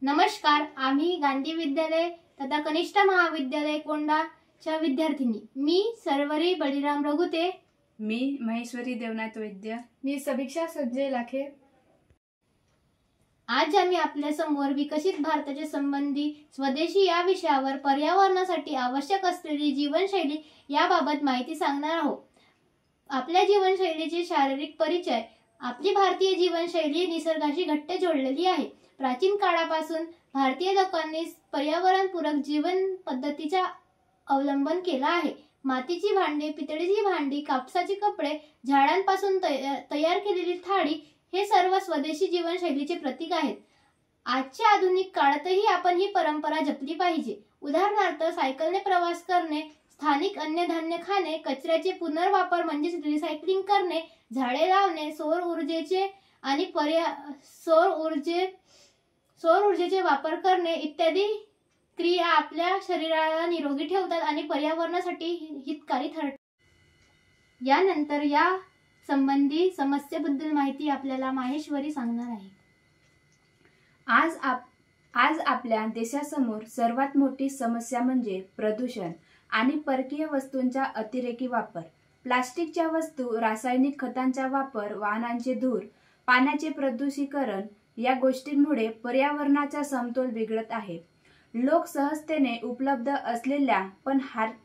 नमस्कार, आम्ही गांधी विद्यालय तथा कनिष्ठ महाविद्यालय कोंडाच्या विद्यार्थिनी। मी सर्वरी बळीराम रघुते। मी महेश्वरी देवनाथ वैद्य। मी सभिक्षा संजय लाखे। आज आम्ही आपल्या समोर विकसित भारताच्या संबंधी स्वदेशी या विषयावर पर्यावरणासाठी आवश्यक असलेली जीवनशैली याबाबत माहिती सांगणार आहोत। आपल्या जीवनशैलीचे शारीरिक परिचय। आपली भारतीय जीवनशैली निसर्गाशी घट्ट जोडलेली आहे। प्राचीन काळापासून भारतीय लोकांनी पर्यावरणपूरक जीवन पद्धतीचा अवलंबन केला आहे। मातीची भांडी, पितळेची भांडी, कापसाचे कपडे, झाडांपासून तयार केलेली थाळी हे सर्व स्वदेशी जीवनशैलीचे प्रतीक आहेत। आजच्या आधुनिक काळातही आपण ही परंपरा जपली पाहिजे। उदाहरणार्थ सायकलने प्रवास करणे, स्थानिक अन्नधान्य खाणे, कचऱ्याचे पुनर्वापर म्हणजेच रिसायकलिंग करणे, झाडे लावणे, सौर ऊर्जेचे वापर करणे इत्यादी क्रिया आपल्या शरीराला निरोगी ठेवतात आणि पर्यावरणासाठी हितकारी ठरतात। यानंतर या संबंधी समस्येबद्दल माहिती आपल्याला माहेश्वरी सांगणार आहे। आज आपल्या देशासमोर सर्वात मोठी समस्या म्हणजे प्रदूषण आणि परकीय वस्तूंचा अतिरेकी वापर। प्लास्टिकच्या वस्तू, रासायनिक खतांचा वापर, वाहनांचे धूर, पाण्याचे प्रदूषीकरण या गोष्टींमुळे पर्यावरणाचा समतोल बिघडत आहे। लोक सहजतेने उपलब्ध असलेल्या पण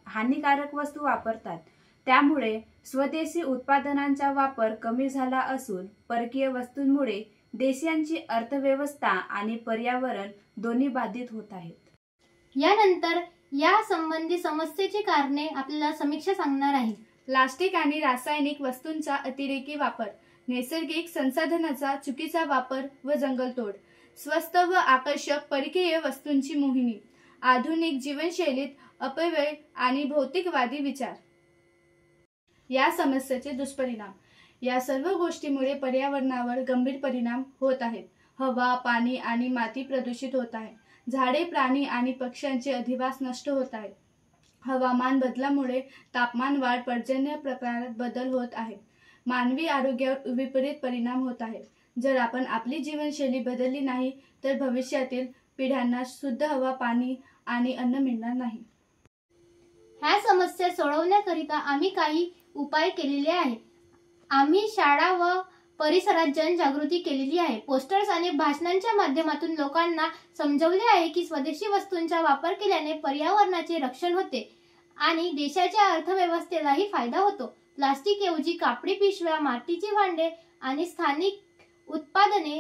हानिकारक वस्तू वापरतात। त्यामुळे स्वदेशी उत्पादनांचा वापर कमी झाला असून परकीय वस्तूंमुळे देशांची अर्थव्यवस्था आणि पर्यावरण दोन्ही बाधित होत आहेत। यानंतर या संबंधी समस्येची कारणे आपल्याला समीक्षा सांगणार आहे। प्लास्टिक आणि रासायनिक वस्तूंचा अतिरेकी वापर, नैसर्गिक संसाधनांचा चुकीचा वापर व जंगलतोड, स्वस्त व आकर्षक परकीय वस्तूंची मोहिनी, आधुनिक जीवनशैलीत अपव्यय आणि भौतिकवादी विचार या समस्येचे दुष्परिणाम। या सर्व गोष्टीमुळे पर्यावरणावर गंभीर परिणाम होत आहेत। हवा, पाणी आणि माती प्रदूषित होत आहे। झाडे, प्राणी आणि पक्ष्यांचे अधिवास नष्ट होत आहेत। हवामान बदलामुळे तापमान वाढ, पर्जन्य प्रकारात बदल होत आहेत। मानवी आरोग्यावर विपरीत परिणाम होत आहेत। जर आपण आपली जीवनशैली बदलली नाही तर भविष्यातील पिढ्यांना शुद्ध हवा, पाणी आणि अन्न मिळणार नाही। ह्या समस्या सोडवण्याकरिता आम्ही काही उपाय केलेले आहेत। आम्ही शाळा व परिसरात जनजागृती केलेली आहे। पोस्टर्स आणि भाषणांच्या माध्यमातून लोकांना समजवले आहे की स्वदेशी वस्तूंचा वापर केल्याने पर्यावरणाचे रक्षण होते आणि देशाच्या अर्थव्यवस्थेलाही फायदा होतो। प्लास्टिक ऐवजी कापडी पिशव्या, मातीची भांडे आणि स्थानिक उत्पादने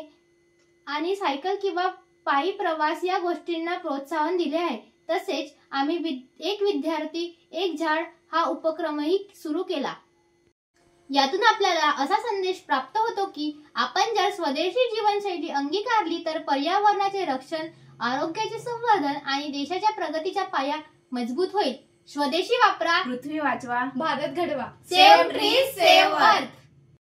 आणि सायकल किंवा पायी प्रवास या गोष्टींना प्रोत्साहन दिले आहे। तसेच आम्ही एक विद्यार्थी एक झाड हा उपक्रमही सुरू केला। यातून आपल्याला असा संदेश प्राप्त होतो की आपण जर स्वदेशी जीवनशैली अंगीकारली तर पर्यावरणाचे रक्षण, आरोग्याचे संवर्धन आणि देशाच्या प्रगतीचा पाया मजबूत होईल। स्वदेशी वापरा, पृथ्वी वाचवा, भारत घडवा। सेव्ह ट्रीज, सेव्ह अर्थ।